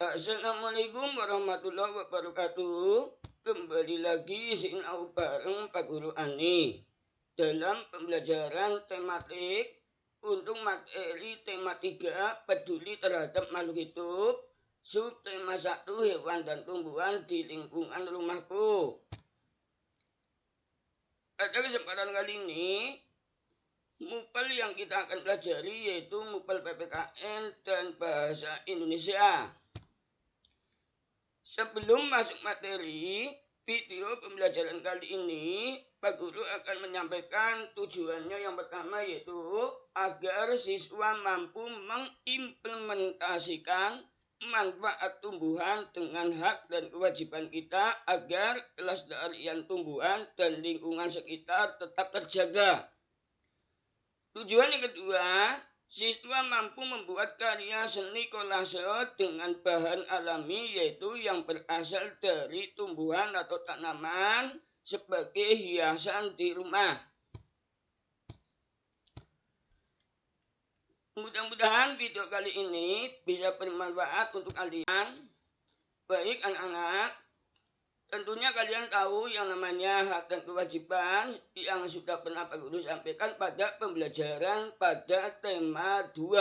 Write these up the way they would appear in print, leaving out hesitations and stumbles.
Assalamualaikum warahmatullahi wabarakatuh. Kembali lagi sinau bareng Pak Guru Ani dalam pembelajaran tematik untuk materi tema 3 peduli terhadap makhluk hidup, subtema 1 hewan dan tumbuhan di lingkungan rumahku. Pada kesempatan kali ini MUPEL yang kita akan pelajari yaitu MUPEL PPKN dan Bahasa Indonesia. Sebelum masuk materi video pembelajaran kali ini, Pak Guru akan menyampaikan tujuannya. Yang pertama yaitu agar siswa mampu mengimplementasikan manfaat tumbuhan dengan hak dan kewajiban kita agar kelestarian tumbuhan dan lingkungan sekitar tetap terjaga. Tujuan yang kedua, siswa mampu membuat karya seni kolase dengan bahan alami yaitu yang berasal dari tumbuhan atau tanaman sebagai hiasan di rumah. Mudah-mudahan video kali ini bisa bermanfaat untuk kalian. Baik anak-anak, tentunya kalian tahu yang namanya hak dan kewajiban yang sudah pernah Pak Guru sampaikan pada pembelajaran pada tema 2.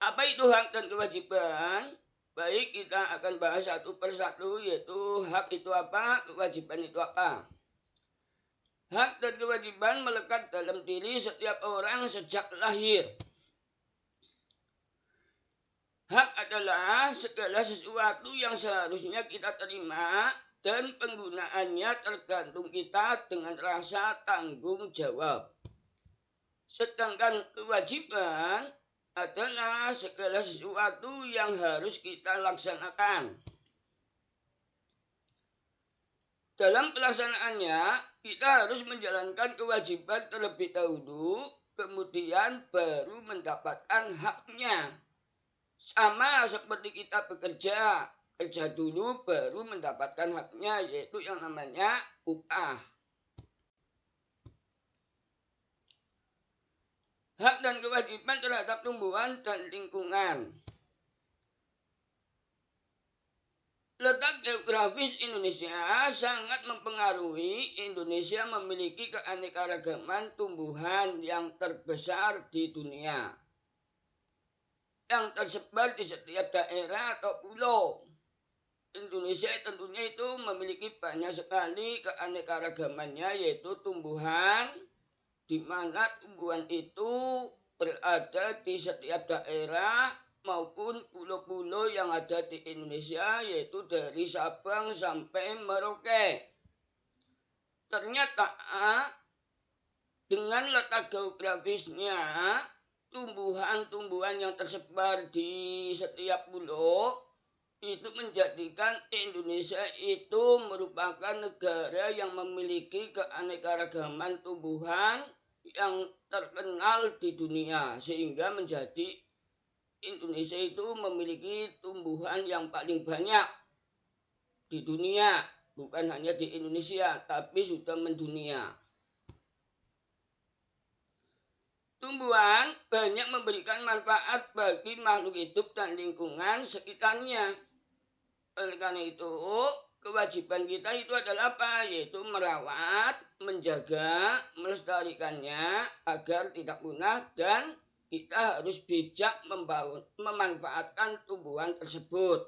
Apa itu hak dan kewajiban? Baik, kita akan bahas satu persatu yaitu hak itu apa, kewajiban itu apa. Hak dan kewajiban melekat dalam diri setiap orang sejak lahir. Hak adalah segala sesuatu yang seharusnya kita terima dan penggunaannya tergantung kita dengan rasa tanggung jawab. Sedangkan kewajiban adalah segala sesuatu yang harus kita laksanakan. Dalam pelaksanaannya, kita harus menjalankan kewajiban terlebih dahulu, kemudian baru mendapatkan haknya. Sama seperti kita bekerja, kerja dulu baru mendapatkan haknya yaitu yang namanya upah. Hak dan kewajiban terhadap tumbuhan dan lingkungan. Letak geografis Indonesia sangat mempengaruhi Indonesia memiliki keanekaragaman tumbuhan yang terbesar di dunia, yang tersebar di setiap daerah atau pulau. Indonesia tentunya itu memiliki banyak sekali keanekaragamannya yaitu tumbuhan, di mana tumbuhan itu berada di setiap daerah maupun pulau-pulau yang ada di Indonesia yaitu dari Sabang sampai Merauke. Ternyata dengan letak geografisnya, tumbuhan-tumbuhan yang tersebar di setiap pulau itu menjadikan Indonesia itu merupakan negara yang memiliki keanekaragaman tumbuhan yang terkenal di dunia, sehingga menjadi Indonesia itu memiliki tumbuhan yang paling banyak di dunia, bukan hanya di Indonesia tapi sudah mendunia. Tumbuhan banyak memberikan manfaat bagi makhluk hidup dan lingkungan sekitarnya. Oleh karena itu, kewajiban kita itu adalah apa? Yaitu merawat, menjaga, melestarikannya agar tidak punah dan kita harus bijak memanfaatkan tumbuhan tersebut.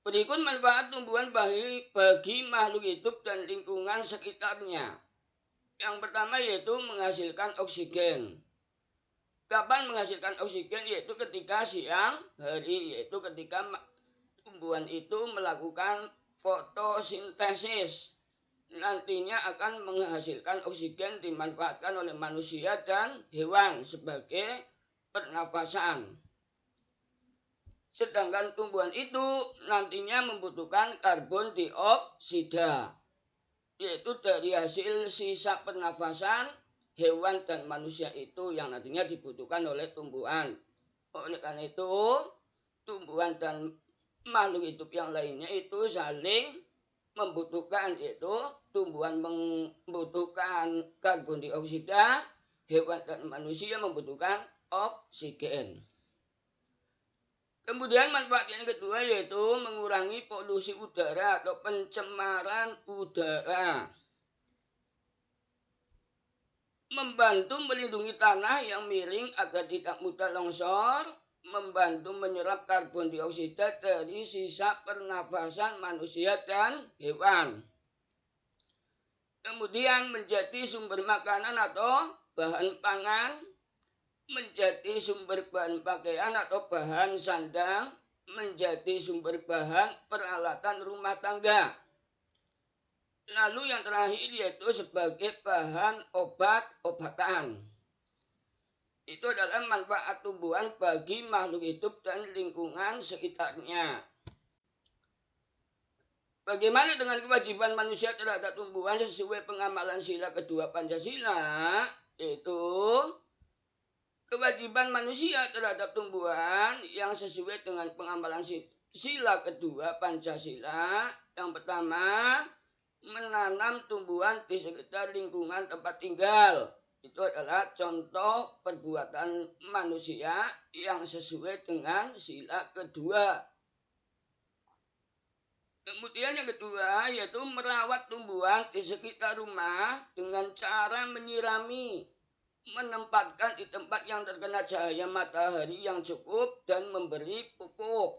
Berikut manfaat tumbuhan bagi makhluk hidup dan lingkungan sekitarnya. Yang pertama yaitu menghasilkan oksigen. Kapan menghasilkan oksigen? Yaitu ketika siang hari, yaitu ketika tumbuhan itu melakukan fotosintesis. Nantinya akan menghasilkan oksigen dimanfaatkan oleh manusia dan hewan sebagai pernafasan. Sedangkan tumbuhan itu nantinya membutuhkan karbon dioksida, yaitu dari hasil sisa pernafasan hewan dan manusia itu yang nantinya dibutuhkan oleh tumbuhan. Oleh karena itu, tumbuhan dan makhluk hidup yang lainnya itu saling membutuhkan, yaitu tumbuhan membutuhkan karbon dioksida, hewan dan manusia membutuhkan oksigen. Kemudian manfaat yang kedua yaitu mengurangi polusi udara atau pencemaran udara. Membantu melindungi tanah yang miring agar tidak mudah longsor, membantu menyerap karbon dioksida dari sisa pernafasan manusia dan hewan. Kemudian menjadi sumber makanan atau bahan pangan, menjadi sumber bahan pakaian atau bahan sandang, menjadi sumber bahan peralatan rumah tangga. Lalu yang terakhir yaitu sebagai bahan obat-obatan. Itu adalah manfaat tumbuhan bagi makhluk hidup dan lingkungan sekitarnya. Bagaimana dengan kewajiban manusia terhadap tumbuhan sesuai pengamalan sila kedua Pancasila? Yaitu kewajiban manusia terhadap tumbuhan yang sesuai dengan pengamalan sila kedua Pancasila. Yang pertama, menanam tumbuhan di sekitar lingkungan tempat tinggal. Itu adalah contoh perbuatan manusia yang sesuai dengan sila kedua. Kemudian yang kedua yaitu merawat tumbuhan di sekitar rumah dengan cara menyirami, menempatkan di tempat yang terkena cahaya matahari yang cukup dan memberi pupuk.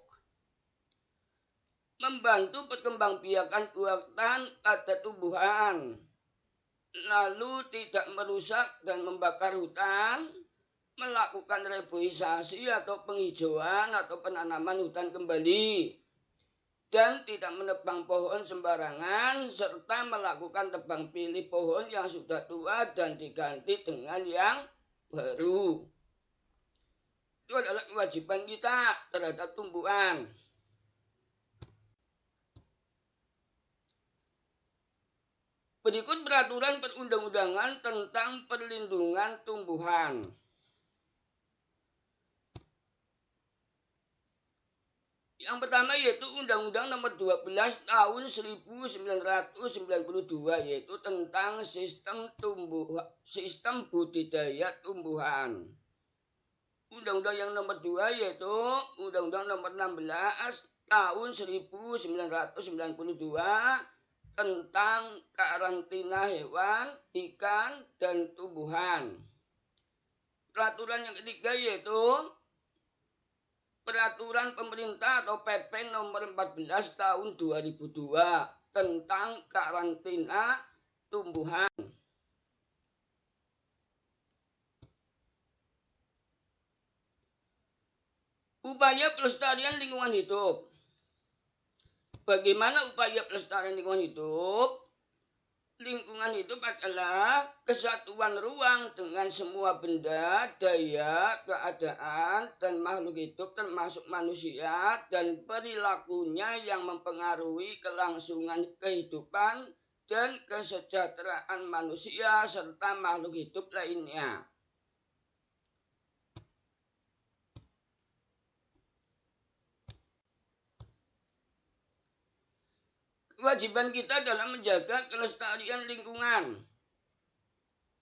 Membantu perkembangbiakan hutan pada tumbuhan. Lalu tidak merusak dan membakar hutan, melakukan reboisasi atau penghijauan atau penanaman hutan kembali, dan tidak menebang pohon sembarangan, serta melakukan tebang pilih pohon yang sudah tua dan diganti dengan yang baru. Itu adalah kewajiban kita terhadap tumbuhan. Berikut peraturan perundang-undangan tentang perlindungan tumbuhan. Yang pertama yaitu Undang-Undang Nomor 12 Tahun 1992 yaitu tentang sistem budidaya tumbuhan. Undang-Undang yang nomor 2 yaitu Undang-Undang Nomor 16 Tahun 1992 tentang karantina hewan, ikan, dan tumbuhan. Peraturan yang ketiga yaitu Peraturan Pemerintah atau PP Nomor 14 Tahun 2002 tentang karantina tumbuhan. Upaya pelestarian lingkungan hidup. Bagaimana upaya pelestarian lingkungan hidup? Lingkungan hidup adalah kesatuan ruang dengan semua benda, daya, keadaan, dan makhluk hidup termasuk manusia dan perilakunya yang mempengaruhi kelangsungan kehidupan dan kesejahteraan manusia serta makhluk hidup lainnya. Kewajiban kita dalam menjaga kelestarian lingkungan.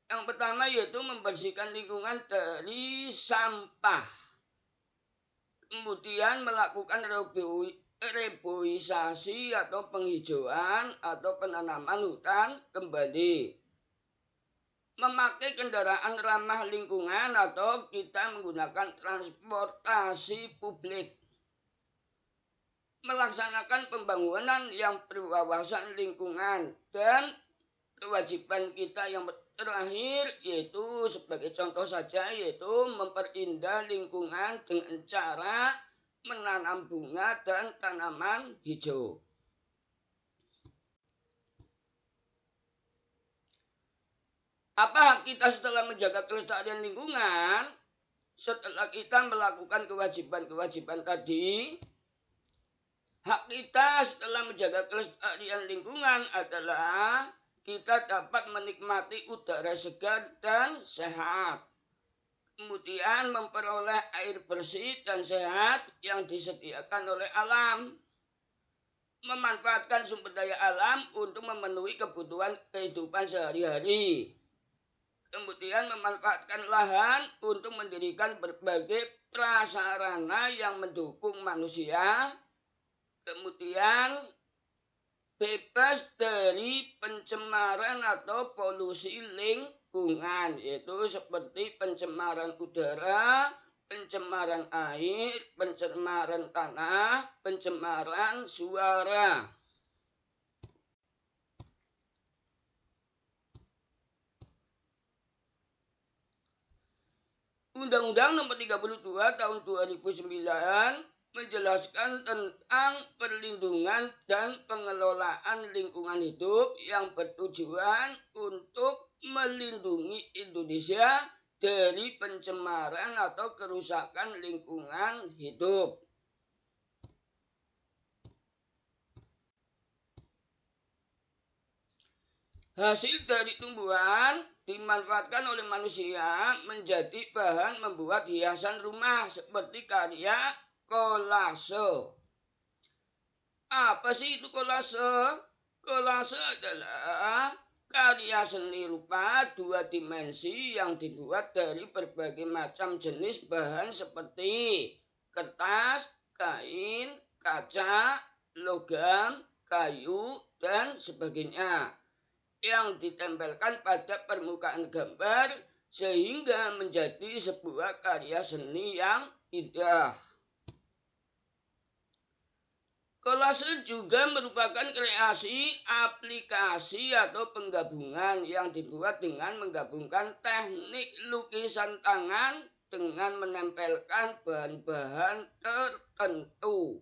Yang pertama yaitu membersihkan lingkungan dari sampah. Kemudian melakukan reboisasi atau penghijauan atau penanaman hutan kembali. Memakai kendaraan ramah lingkungan atau kita menggunakan transportasi publik. Melaksanakan pembangunan yang berwawasan lingkungan, dan kewajiban kita yang terakhir yaitu sebagai contoh saja yaitu memperindah lingkungan dengan cara menanam bunga dan tanaman hijau. Apa hak kita setelah menjaga kelestarian lingkungan? Setelah kita melakukan kewajiban-kewajiban tadi, hak kita setelah menjaga kelestarian lingkungan adalah kita dapat menikmati udara segar dan sehat. Kemudian memperoleh air bersih dan sehat yang disediakan oleh alam. Memanfaatkan sumber daya alam untuk memenuhi kebutuhan kehidupan sehari-hari. Kemudian memanfaatkan lahan untuk mendirikan berbagai prasarana yang mendukung manusia. Kemudian bebas dari pencemaran atau polusi lingkungan, yaitu seperti pencemaran udara, pencemaran air, pencemaran tanah, pencemaran suara. Undang-Undang Nomor 32 Tahun 2009 menjelaskan tentang perlindungan dan pengelolaan lingkungan hidup yang bertujuan untuk melindungi Indonesia dari pencemaran atau kerusakan lingkungan hidup. Hasil dari tumbuhan dimanfaatkan oleh manusia menjadi bahan membuat hiasan rumah seperti karya kolase. Apa sih itu kolase? Kolase adalah karya seni rupa dua dimensi yang dibuat dari berbagai macam jenis bahan seperti kertas, kain, kaca, logam, kayu, dan sebagainya, yang ditempelkan pada permukaan gambar sehingga menjadi sebuah karya seni yang indah. Kolase juga merupakan kreasi, aplikasi atau penggabungan yang dibuat dengan menggabungkan teknik lukisan tangan dengan menempelkan bahan-bahan tertentu.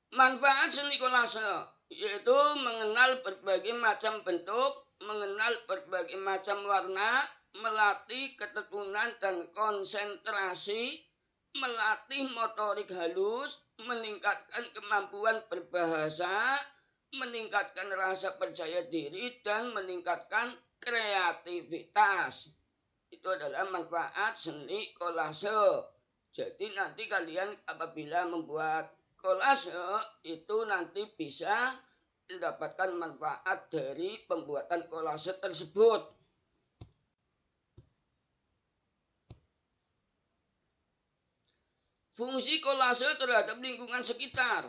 Manfaat seni kolase yaitu mengenal berbagai macam bentuk, mengenal berbagai macam warna, melatih ketekunan dan konsentrasi, melatih motorik halus, meningkatkan kemampuan berbahasa, meningkatkan rasa percaya diri, dan meningkatkan kreativitas. Itu adalah manfaat seni kolase. Jadi nanti kalian apabila membuat kolase itu nanti bisa mendapatkan manfaat dari pembuatan kolase tersebut. Fungsi kolase terhadap lingkungan sekitar.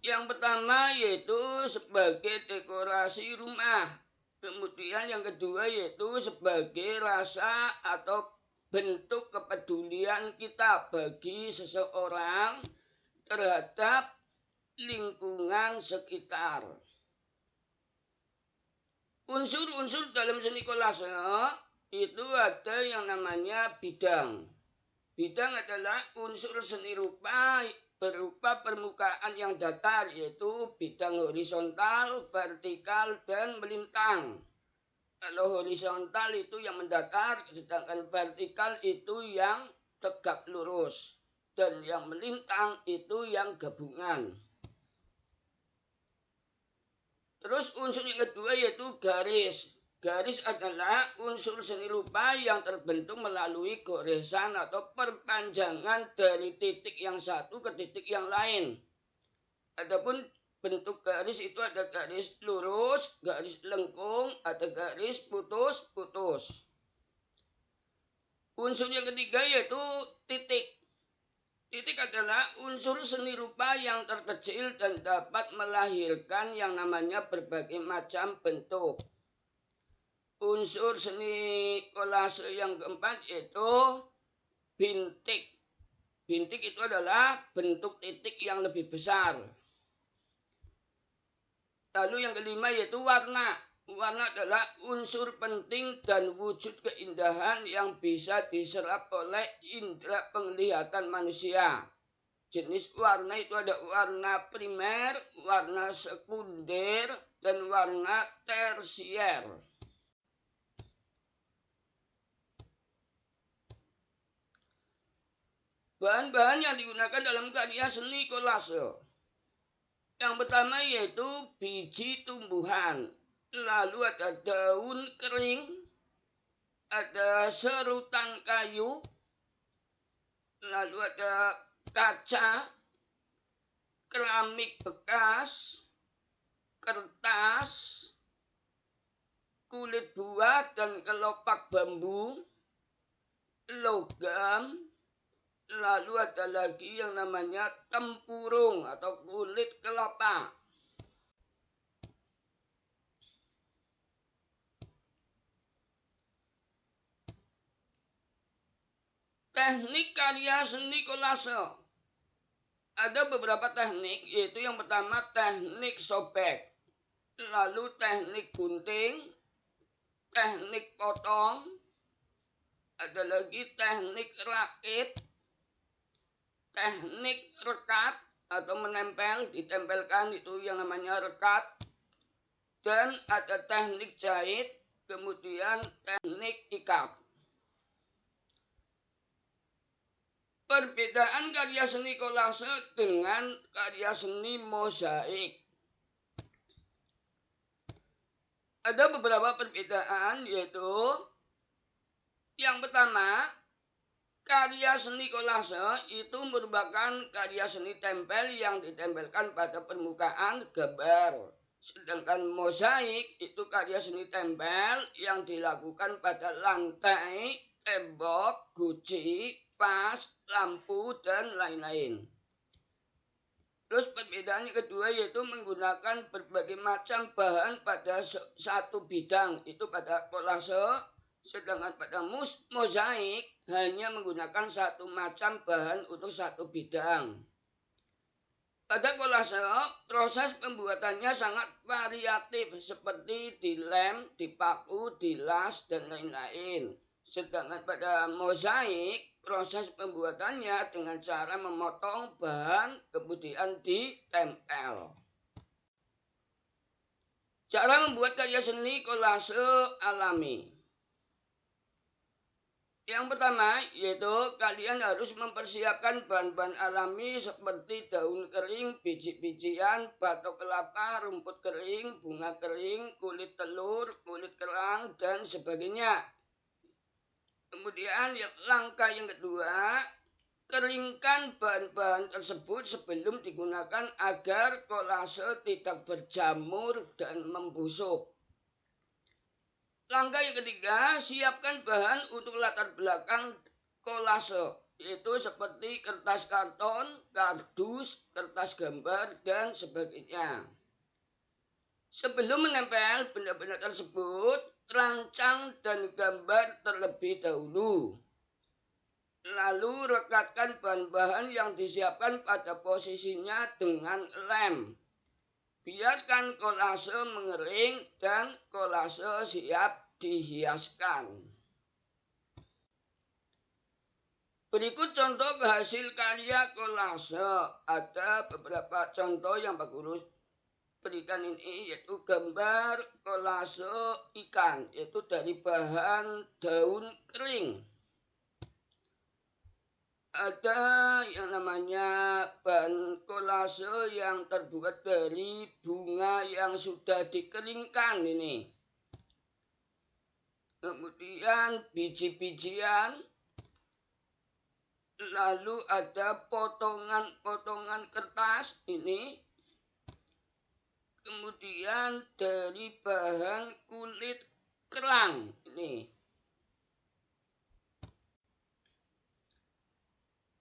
Yang pertama yaitu sebagai dekorasi rumah. Kemudian yang kedua yaitu sebagai rasa atau bentuk kepedulian kita bagi seseorang terhadap lingkungan sekitar. Unsur-unsur dalam seni kolase itu ada yang namanya bidang. Bidang adalah unsur seni rupa berupa permukaan yang datar, yaitu bidang horizontal, vertikal, dan melintang. Kalau horizontal itu yang mendatar, sedangkan vertikal itu yang tegak lurus. Dan yang melintang itu yang gabungan. Terus unsur yang kedua yaitu garis. Garis adalah unsur seni rupa yang terbentuk melalui goresan atau perpanjangan dari titik yang satu ke titik yang lain. Adapun bentuk garis itu ada garis lurus, garis lengkung, ada garis putus-putus. Unsur yang ketiga yaitu titik. Titik adalah unsur seni rupa yang terkecil dan dapat melahirkan yang namanya berbagai macam bentuk. Unsur seni kolase yang keempat yaitu bintik. Bintik itu adalah bentuk titik yang lebih besar. Lalu yang kelima yaitu warna. Warna adalah unsur penting dan wujud keindahan yang bisa diserap oleh indera penglihatan manusia. Jenis warna itu ada warna primer, warna sekunder, dan warna tersier. Bahan-bahan yang digunakan dalam karya seni kolase. Yang pertama yaitu biji tumbuhan, lalu ada daun kering, ada serutan kayu, lalu ada kaca, keramik bekas, kertas, kulit buah dan kelopak bambu, logam, lalu ada lagi yang namanya tempurung atau kulit kelapa. Teknik karya seni kolase. Ada beberapa teknik, yaitu yang pertama teknik sobek, lalu teknik gunting, teknik potong, ada lagi teknik rakit, teknik rekat atau menempel, ditempelkan itu yang namanya rekat, dan ada teknik jahit, kemudian teknik ikat. Perbedaan karya seni kolase dengan karya seni mozaik. Ada beberapa perbedaan, yaitu yang pertama, karya seni kolase itu merupakan karya seni tempel yang ditempelkan pada permukaan gambar. Sedangkan mozaik itu karya seni tempel yang dilakukan pada lantai, tembok, guci, vas, lampu, dan lain-lain. Terus perbedaan yang kedua yaitu menggunakan berbagai macam bahan pada satu bidang, itu pada kolase, sedangkan pada mozaik hanya menggunakan satu macam bahan untuk satu bidang. Pada kolase, proses pembuatannya sangat variatif seperti dilem, dipaku, dilas, dan lain-lain. Sedangkan pada mozaik, proses pembuatannya dengan cara memotong bahan kemudian ditempel. Cara membuat karya seni kolase alami. Yang pertama yaitu kalian harus mempersiapkan bahan-bahan alami seperti daun kering, biji-bijian, batok kelapa, rumput kering, bunga kering, kulit telur, kulit kerang, dan sebagainya. Kemudian langkah yang kedua, keringkan bahan-bahan tersebut sebelum digunakan agar kolase tidak berjamur dan membusuk. Langkah yang ketiga, siapkan bahan untuk latar belakang kolase, yaitu seperti kertas karton, kardus, kertas gambar, dan sebagainya. Sebelum menempel benda-benda tersebut, rancang dan gambar terlebih dahulu. Lalu rekatkan bahan-bahan yang disiapkan pada posisinya dengan lem. Biarkan kolase mengering dan kolase siap dihiaskan. Berikut contoh hasil karya kolase. Ada beberapa contoh yang Pak Guru berikan ini, yaitu gambar kolase ikan, yaitu dari bahan daun kering. Ada yang namanya bahan kolase yang terbuat dari bunga yang sudah dikeringkan ini. Kemudian biji-bijian. Lalu ada potongan-potongan kertas ini. Kemudian dari bahan kulit kerang ini.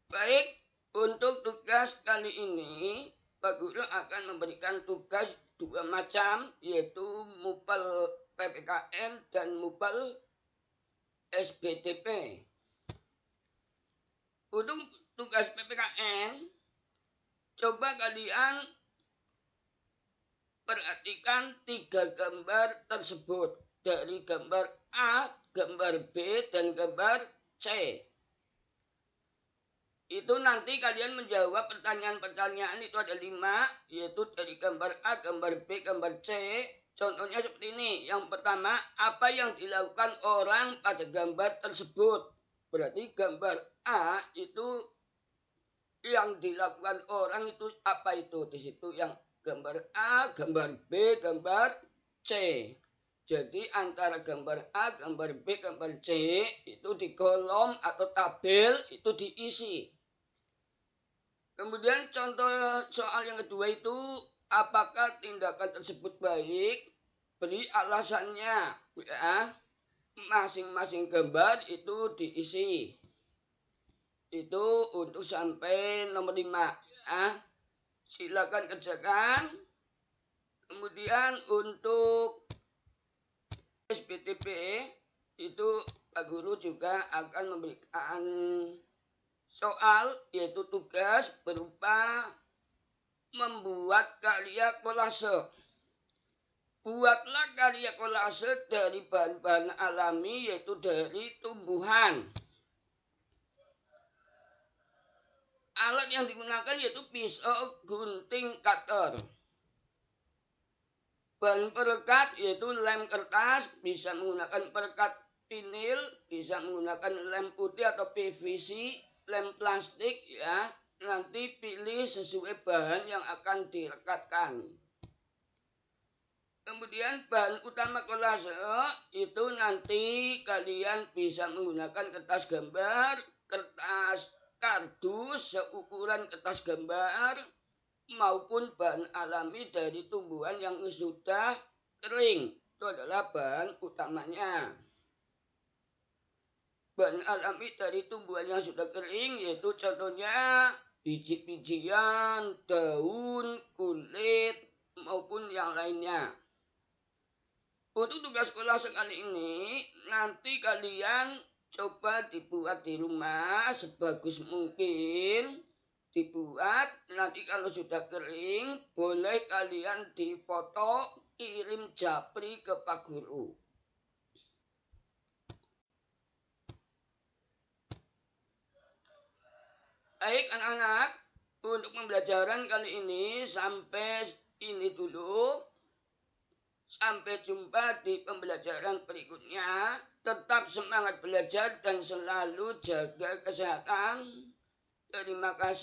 Baik, untuk tugas kali ini, Pak Guru akan memberikan tugas dua macam, yaitu mupel PPKN dan mupel SBTP. Untuk tugas PPKN, coba kalian perhatikan 3 gambar tersebut. Dari gambar A, gambar B, dan gambar C. Itu nanti kalian menjawab pertanyaan-pertanyaan, itu ada 5, yaitu dari gambar A, gambar B, gambar C. Contohnya seperti ini. Yang pertama, apa yang dilakukan orang pada gambar tersebut? Berarti gambar A itu yang dilakukan orang itu apa itu? Di situ yang gambar A, gambar B, gambar C. Jadi antara gambar A, gambar B, gambar C itu di kolom atau tabel itu diisi. Kemudian contoh soal yang kedua itu, apakah tindakan tersebut baik? Beri alasannya, ya. Masing-masing gambar itu diisi. Itu untuk sampai nomor 5, ya. Silakan kerjakan. Kemudian untuk SBTP itu Pak Guru juga akan memberikan soal, yaitu tugas berupa membuat karya kolase. Buatlah karya kolase dari bahan-bahan alami, yaitu dari tumbuhan. Alat yang digunakan yaitu pisau, gunting, cutter. Bahan perekat yaitu lem kertas, bisa menggunakan perekat vinil, bisa menggunakan lem putih atau PVC, lem plastik, ya. Nanti pilih sesuai bahan yang akan direkatkan. Kemudian bahan utama kolase itu nanti kalian bisa menggunakan kertas gambar, kertas kardus seukuran kertas gambar, maupun bahan alami dari tumbuhan yang sudah kering. Itu adalah bahan utamanya. Bahan alami dari tumbuhan yang sudah kering yaitu contohnya biji-bijian, daun, kulit, maupun yang lainnya. Untuk tugas sekolah sekali ini, nanti kalian coba dibuat di rumah sebagus mungkin. Dibuat, nanti kalau sudah kering, boleh kalian difoto, kirim japri ke Pak Guru. Baik anak-anak, untuk pembelajaran kali ini sampai ini dulu. Sampai jumpa di pembelajaran berikutnya. Tetap semangat belajar dan selalu jaga kesehatan. Terima kasih.